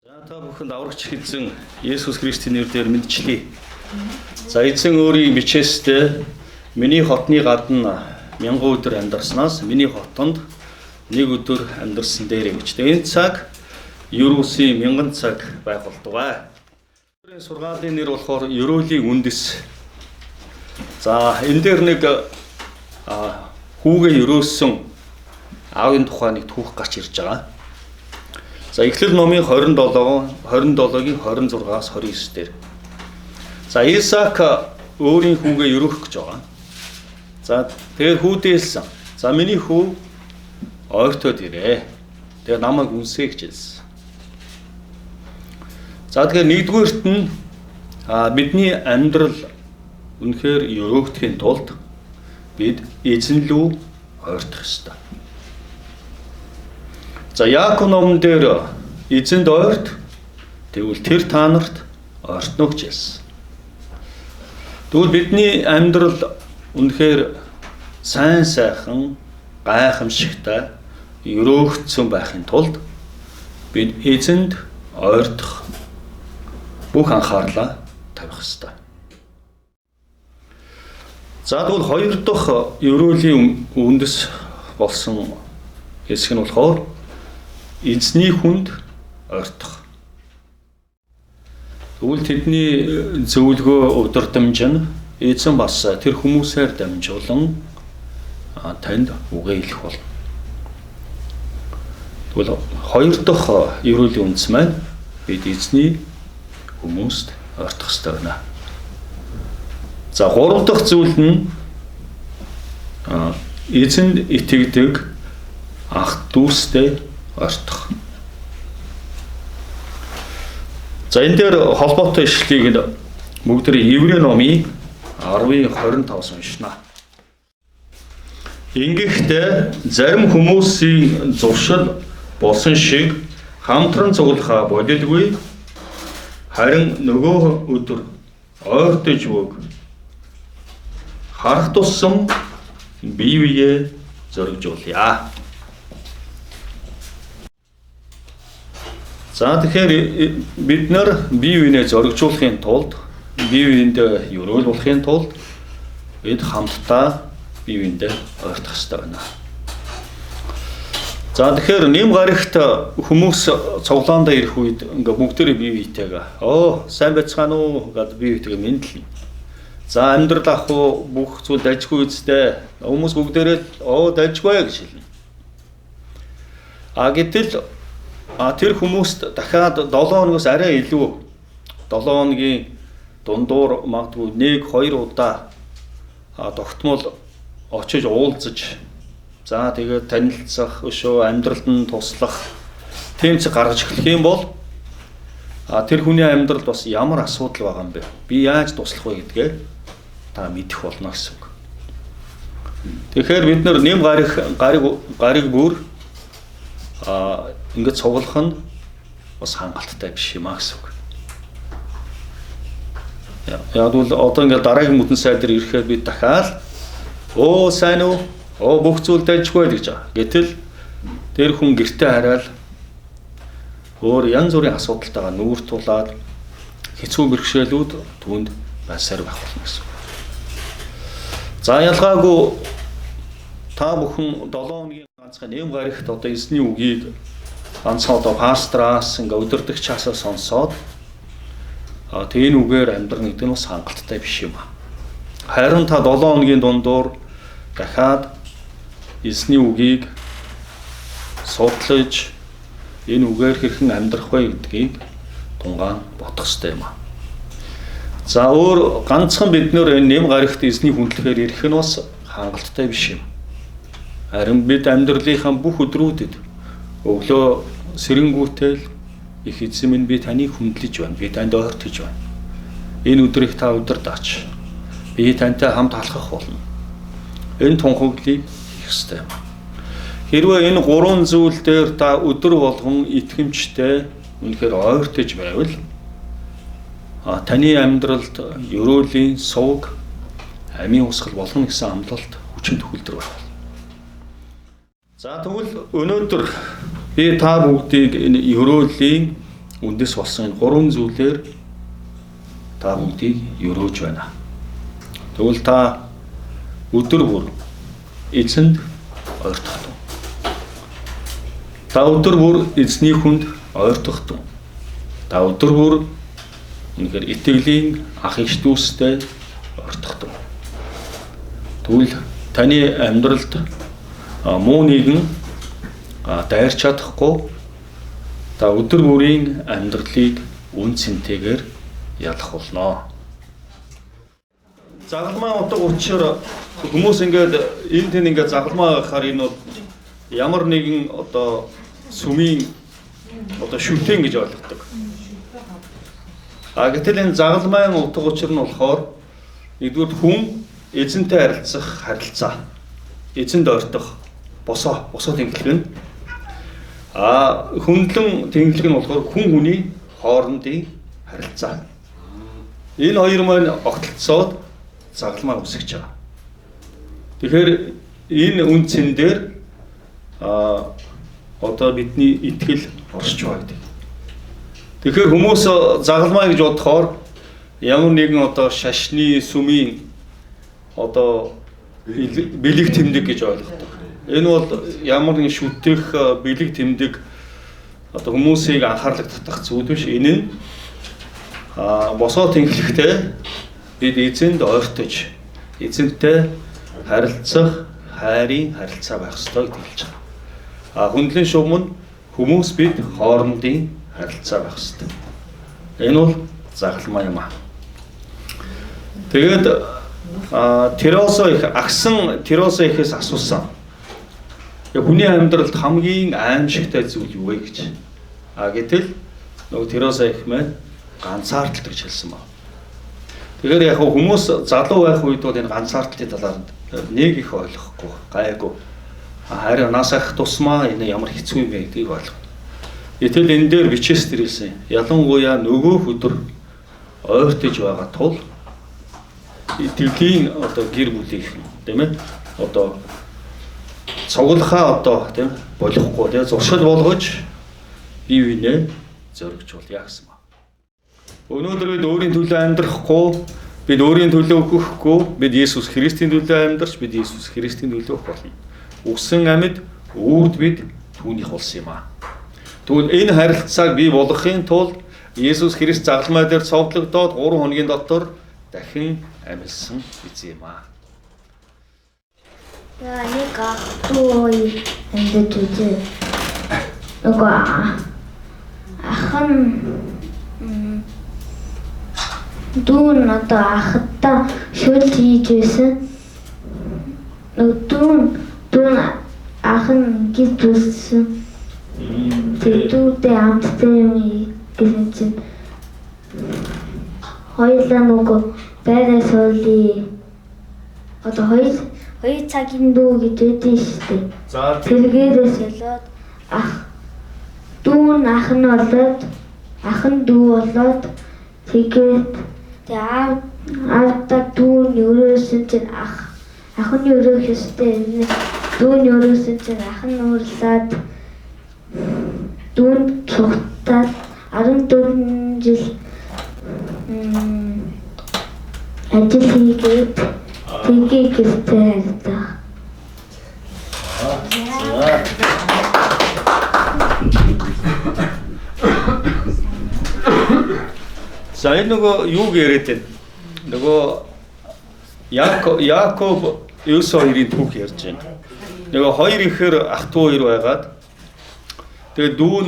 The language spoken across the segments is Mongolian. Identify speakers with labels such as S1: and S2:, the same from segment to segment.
S1: Та бүхэнд аврагч эзэн Есүс Христийн нэрээр мэдчилье. За эзэн өөрийн бичээстэй миний хотны гадна 1000 өдөр амьдарснаас миний хотонд нэг өдөр амьдарсан дээрээ гэж. Энэ цаг Ерөөсийн 1000 цаг байх болтугай. Өөрийн сургаалын нэр болохоор Ерөөлийн үндэс. За энэ дээр нэг хүүгээ ерөөсөн аавын тухай нэг түүх гарч ирж байгаа. За Эхлэл номын 27-гийн 26-аас 29 дээр. За Исаак өөрийн хүүгээ ерөөх гэж байгаа. За тэгээд хүүдээлсэн. За миний хүү ойртоод ирээ. Тэгээд намайг үнсээ гэж хэлсэн. За тэгээд нэгдүгээрт нь бидний амьдрал үнэхээр ерөөхдхийн тулд бид эзэн лүү ойртох ёстой. За Яаков номон дээр эзэнд ойрт тэгвэл тэр та нарт ойртно гэж хэлсэн. Тэгвэл бидний амьдрал үнэхээр сайн сайхан гайхамшигтай өрөөгдсөн байхын тулд бид эзэнд ойртох бүх анхаарлаа тавих ёстой. За тэгвэл хоёр дахь ерөөлийн үндэс болсон хэсэг нь болохоор эзний хүнд ойртох. Тэгвэл тэдний зөвлөгөө удирдамж нь эзэн бас тэр хүмүүсээр дамжуулан танд үгээ хэлэх болно. Тэгвэл хоёр дахь ерөөлийн үндэс маань бид эзний хүмүүст ойртох ёстой байна. За гурав дахь зүйл нь эзэнд итгэдэг ах дүүстэй ойртох. За энэ дээр холбоотой ишлэгийг бүгд Еврей номын 10:25-аас уншина. Ингэхдээ зарим хүмүүсийн зуршил болсон шиг хамтран цуглахаа болилгүй, харин нөгөө өдөр ойртож бүг харах тусам бие биеэ зоригжуулъя. За тэгэхээр бид нар бие биенээ зоригжуулахын тулд, бие биендээ өрөөлүүлэхийн тулд бид хамтдаа бие биендээ ойртох ёстой байна. За тэгэхээр нэм гарагт хүмүүс цуглаандаа ирэх үед ингээ бүгдээрээ бие биетэйгээ сайн байцгаана уу гэдэг бие биетэйгээ мэдлэн. За амьдрал ах уу бүх зүйл дажгүй үстэй. Хүмүүс бүгдээрээ дажгүй гэж хэлнэ. Гэтэл тэр хүмүүст дахиад 7 хоногоос арай илүү 7 хоногийн дундуур магадгүй 1-2 удаа тогтмол очиж уулзаж за тэгээд танилцах өшөө амьдралд нь туслах тэмцэг гаргаж эхлэх юм бол тэр хүний амьдралд бас ямар асуудал байгаа юм бэ? Би яаж туслах вэ гэдгээ та мэдэх болно гэсэн үг. Тэгэхээр бид нар нэм гариг бүр ингээд цуглах нь бас хангалттай биш юм аа гэсэн үг. Яг бол одоо ингээд дараагийн мөтөн сайдэр ирэхээр бид дахиад сайн уу? Бүх зүйл дайжгүй гэж байгаа. Гэтэл тэр хүн гэртээ хараад өөр янз бүрийн асуудалтайгаа нүүр тулаад хэцүү бэрхшээлүүд түүнд байсаар байх болно гэсэн үг. За ялгаагүй та бүхэн 7 хоногийн ганцхан нэм гарагт одоо эзний үгийг ганцхан одоо пастраас ингээ удирдагчаасаа сонсоод энэ үгээр амьдрах гэдэг нь бас хангалттай биш юм аа. Харин та 7 хоногийн дундуур дахиад эзний үгийг судлаж энэ үгээр хэрхэн амьдрах вэ гэдгийг тунгаан бодох ёстой юм аа. За өөр ганцхан бид нөр энэ нэм гарагт эзний хүндлэхээр ирэх нь бас хангалттай биш юм. Харин бид амьдралынхаа бүх өдрүүдэд өглөө сэрэнгүүтэл их эзэн минь би таныг хүндлэж байна. Би танд ойртож байна. Энэ өдрийг та удирдаач. Би тантай хамт алхах болно. Энэ тунхаглыг хийх ёстой юм. Хэрвээ энэ гурван зүйл дээр та өдөр болгон итгэмжтэй үнэхээр ойртож байвал таны амьдралд ерөөлийн сувг амийн усгал болно гэсэн амлалт хүчин төгөлдөр байна. За тэгвэл өнөөдөр би та бүгдийг энэ ерөөлийн үндэс болсон энэ гурван зүйлээр та бүгдийг өрөөж байна. Тэгвэл та өдөр бүр эзэнд ойртох тун. Та өдөр бүр эзний хүнд ойртох тун. Та өдөр бүр үнэхээр итгэлийн ах иш дүүстэй ойртох тун. Тэгвэл таны амьдралд муу нэгэн дайрч чадахгүй та өдөр бүрийн амьдралыг үн цэнтэйгээр ялах болно. Загалмай утга учир хүмүүс ингээд энэ тэн ингээд загалмай гарахаар энэ бол ямар нэгэн одоо сүмийн одоо шүтэн гэж ойлгодог. Гэтэл энэ загалмайн утга учир нь болохоор нэгдүгээр хүн эзэнтэй харилцах харилцаа. Эзэнд ойртох босоо тэнглэг нь хөндлөн тэнглэг нь болохоор хүн хүний хоорондын харилцаа. Энэ хоёр маань огтлцоод загалмай үсгэж байгаа. Тэгэхээр энэ үндсэн дээр одоо бидний итгэл оршиж байгаа гэдэг. Тэгэхээр хүмүүс загалмай гэж бодохоор ямар нэгэн одоо шашны сүмийн одоо бэлэг тэмдэг гэж ойлгодог. Энэ бол ямар нэгэн шүтэх бэлэг тэмдэг одоо хүмүүсийг анхаарлыг татах зүйл биш. Энэ нь босоо тэнхлэгтэй бид эзэнд ойртож эзэнтэй харилцах хайрын харилцаа байх ёстой гэж хэлж байгаа. Хүндлийн шугам нь хүмүүс бид хоорондын харилцаа байх ёстой. Энэ бол загалмай юм аа. Тэгээд агсан Теросо ихээс асуусан. Хүний амьдралд хамгийн аимшигтай зүйл юу вэ гэж. Гэтэл нөгөө Теросо их маань ганцаардалт гэж хэлсэн ба. Тэгэхээр яг хүмүүс залуу байх үед бол энэ ганцаардалтын талаар нэг их ойлгохгүй, гайгүй. Харин насах тусмаа энэ ямар хэцүү юм бэ гэдгийг ойлгоо. Гэтэл энэ дээр бичээс тэрэлсэн. Ялангуяа нөгөө өдөр ойртож байгаа тул итгэлийн одоо гэр бүлийнх нь тийм ээ одоо цуглахаа одоо тийм болохгүй тийм зуршил болгож бие биенээ зоригжуулъя гэсэн ба. Өнөөдөр бид өөрийн төлөө амьдрахгүй, бид өөрийн төлөө өгөхгүй, бид Есүс Христийн төлөө амьдарч, бид Есүс Христийн төлөө болно. Үгсэн амьд үрд бид түүнийх болсон юм аа. Тэгвэл энэ харилцааг бий болгохын тулд Есүс Христ загалмай дээр цовдлогдоод 3 хоногийн дотор дахин амьдсан эзэн юм аа.
S2: Нэг ахтуй амьд үзээ. Нөгөө ахын дүүн одоо ахтаа шүлт хийж байсан. Дүүн ахын гид үзсэн. Тэгдүүтэй амттай юм гэсэн чинь хоёулаа нөгөө байраа суулъя. Одоо хоёр цагийн дүү гэж үүдэн штэ. Тэргээрээс болоод дүүн ах нь болоод ахын дүү болоод тэгээд аавда дүүн өрөөсөн чинь ахын өрөөх ёстой. Дүүн өрөөсөн чинь ах нь уурлаад дүүн цугтаад 14 жил ажил хийгээд тэгээд гэртээ хайрлаа.
S1: За энэ нөгөө юу яриад байна? Нөгөө Яаков Есүс хоёрын түүх ярьж байна. Нөгөө хоёр ихээр ах トゥ хоёр байгаад тэгээд дүүн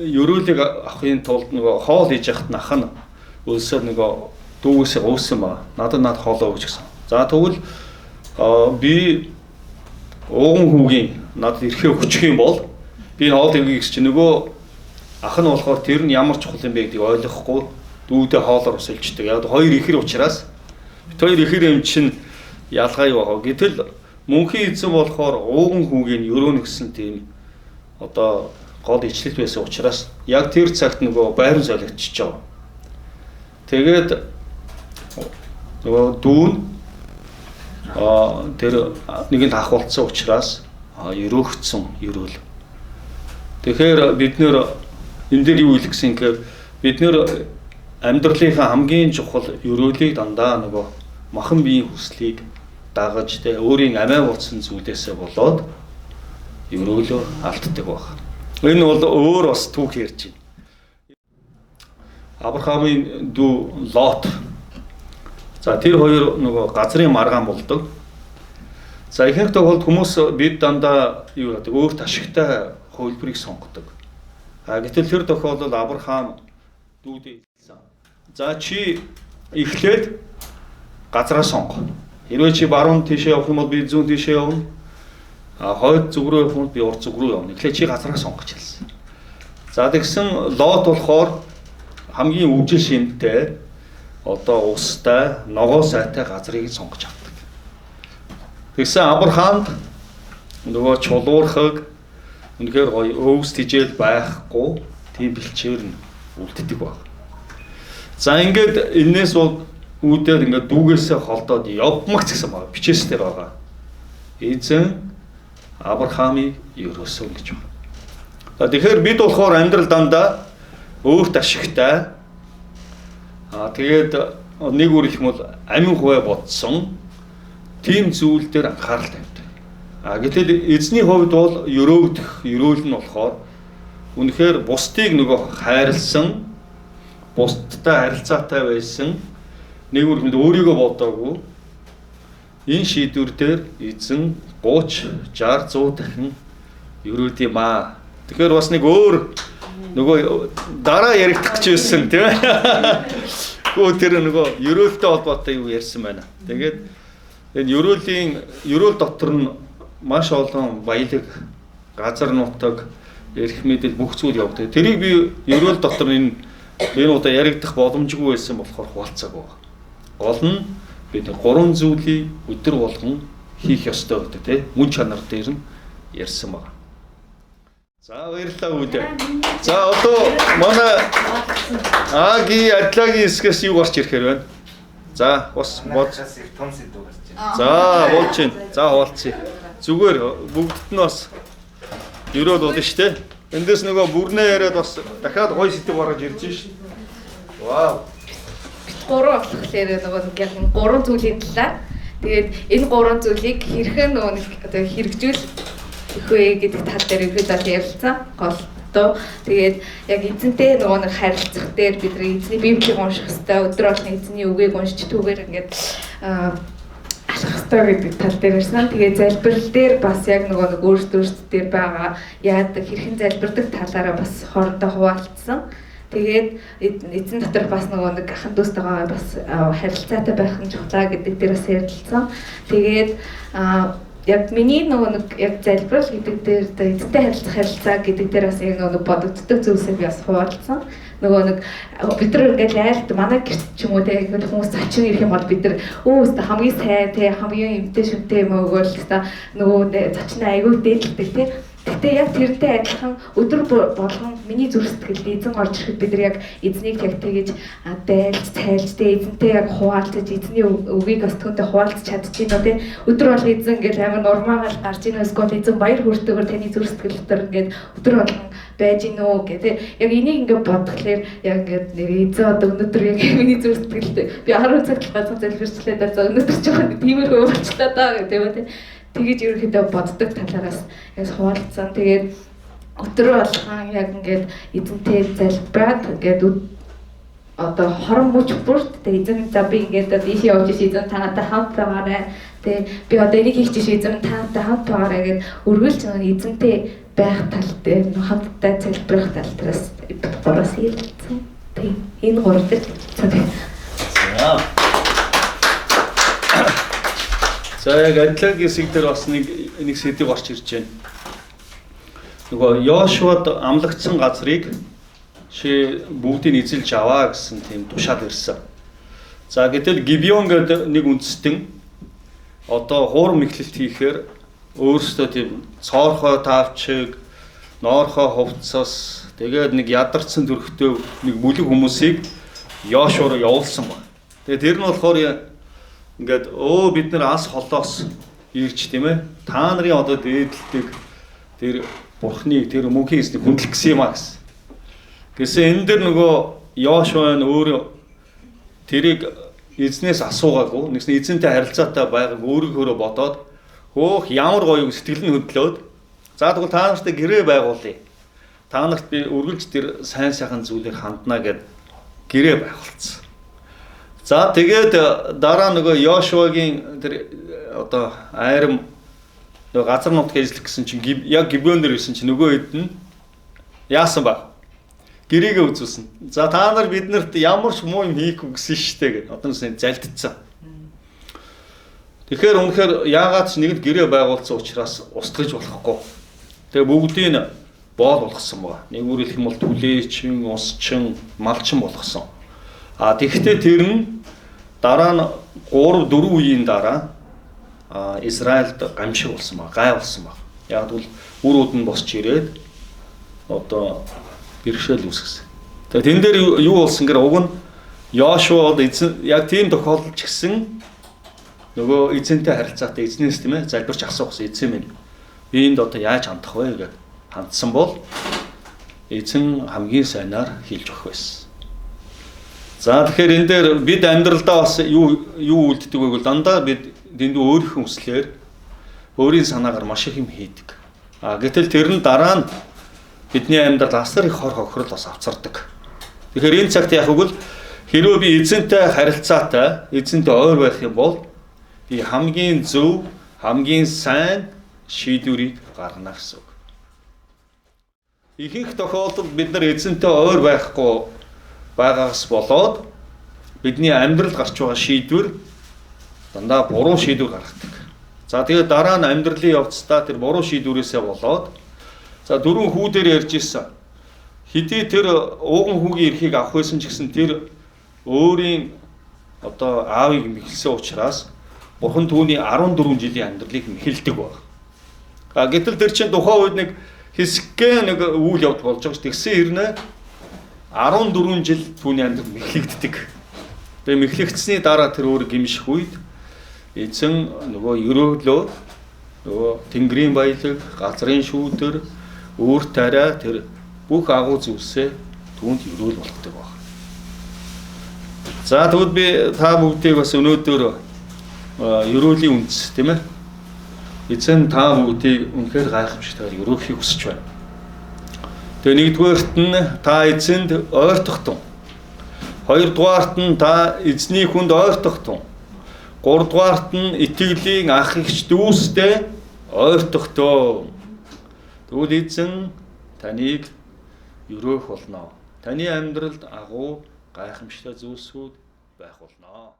S1: ерөөлийг авахын тулд нөгөө хоол хийж яхад ах нь өлсөөр нөгөө дүүгээс уусан ба. Надад хоолоо өгч гэсэн. За тэгвэл би ууган хүүгийн надад ирэхээ хүчих юм бол би хоол өгье гэж чи нөгөө ах нь болохоор тэр нь ямар чухал юм бэ гэдгийг ойлгохгүй дүүдээ хоолоор усэлждэг. Яг хоёр ихэр учраас хоёр ихэр юм чинь ялгаа юу аа. Гэтэл мөнхийн эзэн болохоор ууган хүүгийн өрөөнө гэсэн тийм одоо гол ичлэл байсан учраас яг тэр цагт нөгөө байран солигдчихж байгаа. Тэгээд нөгөө дүүн тэр нэгэнд ахуулсан учраас ерөөгцсөн ерөөл. Тэгэхээр бид нэр энэ дээр юу хэлэх гэсэн гэхээр бид нэр амьдралынхаа хамгийн чухал өрөөлийг дандаа нөгөө махан биеийн хүслийг дагаж тэ өөрийн амиа болсон зүйлээсээ болоод өрөөлөө алддаг баг. Энэ бол өөр бас түүх ярьж байна. Авраамын дүү Лот. За тэр хоёр нөгөө газрын маргаан болдог. За ихэнх тохиолдолд хүмүүс бид дандаа юу гэдэг өөрт ашигтай хувилбарыг сонгодог. Гэтэл тэр тохиолдолд Авраам дүүдээ хэлсэн. За чи эхлээд газраа сонго. Хэрвээ чи баруун тийшээ явах юм бол би зүүн тийшээ явна. Хойд зүг рүү явах юм бол би урд зүг рүү явна. Эхлээд чи газраа сонгож хэлсэн. За тэгсэн Лот болохоор хамгийн өвжил шимттэй одоо устай, ногоо сайтай газрыг сонгож авдаг. Тэгсэн Авраамд нөгөө чулуурхаг үнэхээр гоё өвс тижэл байхгүй тийм бэлчээр нь үлддэг баг. За ингээд энээс бол үүдээр ингээд дүүгээсээ холдоод явмагц гэсэн баг. Бичээстэй байгаа. Эзэн Авраамыг ерөөсөн гэж байна. За тэгэхээр бид болохоор амьдрал дандаа өөрт ашигтай тэгээд нэг үр хэлэх юм бол амин хуваа бодсон тийм зүйл дээр анхаарал тавьдаг. Гэтэл эзний хувьд бол ерөөл нь болохоор үнэхээр бусдыг нөгөө хайрлсан, бусдтай харилцаатай байсан, нэг үр хэлбэл өөрийгөө бодоогүй энэ шийдвэр дээр эзэн 30, 60, 100 дахин ерөөд юм аа. Тэгэхээр бас нэг өөр нөгөө дараа яригдах гэж байсан тийм ээ. Гоо тэр нөгөө ерөөлтэй холбоотой юу ярьсан байна. Тэгээд энэ ерөөл дотор нь маш олон баялаг, газар нутаг, эрх мэдэл бүх зүйл явдаг. Тэрийг би ерөөл дотор энэ удаа яригдах боломжгүй байсан болохоор хуваалцаагүй. Гол нь бид 3 зүйлийг өдөр болгон хийх ёстой гэдэг тийм мөн чанар дээр нь ярьсан байна. За баярлалаа үүдээ. За одоо манай Аги Адлагийн хэсгээс юу гарч ирэхээр байна? За бас бод.
S3: Том сэдв гарч байна.
S1: За болж байна. За хуваалцъя. Зүгээр бүгдд нь бас ерөөд болно шүү дээ. Эндээс нөгөө бүрнээ яриад бас дахиад гоё сэдв гаргаж ирж шин. Вау.
S4: 3 болохоор нөгөө яг 3 зүйлийн талаар тэгээд энэ 3 зүйлийг хэрхэн нөгөө одоо хэрэгжүүл ихвэ гэдэг тал дээр ихэд ярилцсан. Голдоо тэгээд яг эзэнтэй нөгөө нэг харилцах дээр бид нар эзний библийг унших хэрэгтэй, өдөр болгон эзний үгийг уншиж түүгээр ингээд алхах хэрэгтэй гэдэг тал дээр ирсэн. Тэгээд залбирал дээр бас яг нөгөө нэг өөрсдөө дээр байгаа яадаг хэрхэн залбирдаг талаараа бас хоорондоо хуваалцсан. Тэгээд эзэн дотор бас нөгөө нэг ахын дүүстэйгээ бас харилцаатай байх нь чухлаа гэдэг дээр бас ярилцсан. Тэгээд яг миний нөгөө нэг яг залбирал гэдэг дээр эзэнтэй харилцаа гэдэг дээр бас яг нөгөө бодогддог зүйлсээ би бас хуваалцсан. Нөгөө нэг бид нар ингээд айлт манай гэрт ч юм уу те хүмүүс зачин ирэх юм бол бид нар өөстө хамгийн сайн те хамгийн эмтэй шүнтэй юм өгөөл та нөгөө зачин айгүй дээлдэг те. Гэтэ яг тэртэй адилхан өдөр болгон миний зүрх сэтгэлд эзэн орж ирэхэд бид нар яг эзнийг яг тэгэж дайлж цайлж тэ эзэнтэй яг хуваалцаж эзний үгийг бас түүнтэй хуваалцаж чадчихна тий өдөр болгон эзэн ингээд амар нормаал гарч ийн эсвэл эзэн баяр хүртэйгээр таны зүрх сэтгэл дотор ингээд өдөр болгон байж гин үү гэдэг яг энийг ингээд бодглохлоор яг ингээд эзэн одоо өнөөдөр яг миний зүрх сэтгэлд би 10 цаг гацсан залбирчлаа даа өнөөдөр ч яг тиймэрхүү болчлаа даа гэдэг тий тэгэж ерөөхдөө боддог талаараас яг хуваалцсан. Тэгээд өдөр болгон яг ингээд эзэнтэй залбираад ингээд одоо хорон мөч бүрт тэгээд эзэн за би ингээд ийш явж эзэн танаатай хамт байгаарай. Тэгээд би одоо энийг хийх гэж эзэн танаатай хамт байгаарай гэд өргөлж эзэнтэй байх тал дээр хамтдаа залбирах тал дээрээс гураас хэлсэн. Тэгээд энэ гурав дээр
S1: За яг Адлагийн хэсэг дээр бас нэг сэдв гарч ирж байна. Нөгөө Йошуад амлагдсан газрыг бүгдийг эзэлж аваа гэсэн тийм тушаал ирсэн. За гэтэл Гибеон гэдэг нэг үндэстэн одоо хуурм эхлэлт хийхээр өөрөөсөө тийм цоорхой таавчиг, ноорхой хувцас тэгээд нэг ядарсан төрхтэй нэг бүлэг хүмүүсийг Йошуа руу явуулсан байна. Тэгээд тэр нь болохоор ингээд бид нар ас холоос ирж тийм ээ та нарын одоо дээдэлдэг тэр бурхныг тэр мөнхийн эзнийг хүндлэх гэсэн юм а гэсэн. Гэсэн энэ дэр нөгөө Йошуа нь өөрөө тэрийг эзнээс асуугаагүй. Нэгсэн эзэнтэй харилцаатай байгааг өөрийнхөө бодоод хөөх ямар гоё сэтгэл нь хөдлөөд за тэгвэл та нартай гэрээ байгуулъя. Та нарт би үргэлж тэр сайн сайхан зүйлийг хандна гэд гэрээ байгуулсан. За тэгээд дараа нөгөө Йошуагийн тэр одоо айрам нөгөө газар нутгийн эзлэх гэсэн чинь яг Гибеонээр ирсэн чинь нөгөө хэд нь яасан баг? Гэрээгээ үзүүлсэн. За та нар биднэрт ямар ч муу юм хийхгүй гэсэн штэ гэд одоо нэсээ залдчихсан. Тэгэхээр үнэхээр яагаад ч нэгд гэрээ байгуулсан учраас устгаж болохгүй. Тэгээ бүгдийг нь боол болгосон байгаа. Нэг үгээр хэлэх юм бол түлээчин, усчин, малчин болгосон. А тэгвэл тэр нь дараа нь 3-4 үеийн дараа Израильд гамшиг болсон баг, гай болсон баг. Яг бол үрүүд нь босч ирээд одоо бэрхшээл үүсгэсэн. Тэгээ тэн дээр юу болсон гэхээр уг нь Йошуа яг тийм тохиолдолд ч гэсэн нөгөө эзэнтэй харилцаатай эзнээс тийм ээ залбирч асуусан эзэн минь энд одоо яаж хандах вэ гэж хандсан бол эзэн хамгийн сайнаар хэлж өгөх байсан. За тэгэхээр энэ дээр бид амьдралдаа бас юу үлддэг вэ гэвэл дандаа бид дэндүү өөрийнхөө хүслээр өөрийн санаагаар маш их юм хийдэг. Гэтэл тэр нь дараа нь бидний амьдрал асар их хор хохирол бас авцардаг. Тэгэхээр энэ цагт яг үгэл хэрвээ би эзэнтэй харилцаатай, эзэнтэй ойр байх юм бол би хамгийн зөв, хамгийн сайн шийдвэрийг гаргана гэсэн үг. Ихэнх тохиолдолд бид нар эзэнтэй ойр байхгүй байгаагаас болоод бидний амьдралд гарч байгаа шийдвэр дандаа буруу шийдвэр гаргадаг. За тэгээд дараа нь амьдралын явцдаа тэр буруу шийдвэрээсээ болоод за 4 хүүдээр ярьж ирсэн. Хэдий тэр ууган хүүгийн эрхийг авах байсан ч гэсэн тэр өөрийн одоо аавыг мэхэлсэн учраас Бурхан түүний 14 жилийн амьдралыг мэхэлдэг баг. Гэтэл тэр чинь тухайн үед нэг хэсэгхэн нэг үйл явдал болж байгаа ш. Тэгсэн хэрнээ 14 жил түүний амьдрал мэхлэгддэг. Тэгээ мэхлэгдсэний дараа тэр өөр гимших үед эзэн нөгөө өрөөлөө нөгөө тэнгэрийн баялаг, газрын шүүдэр, өөр тариа тэр бүх агуу зүйлсээ түүнд өрөөл болгодог баг. За тэгвэл би та бүгдийг бас өнөөдөр өрөөлийн үндэс тийм ээ. Эзэн та бүгдийг үнэхээр гайхамшигтайгаар өрөөхийг хүсэж байна. Тэгээ нэгдүгээрт нь та эзэнд ойртох тун. Хоёрдугаарт нь та эзний хүнд ойртох тун. Гуравдугаарт нь итгэлийн ах эгч дүүстэй ойртох тун. Тэгвэл эзэн таныг өрөөх болно. Таны амьдралд агуу гайхамшигтай зүйлсүүд байх болно.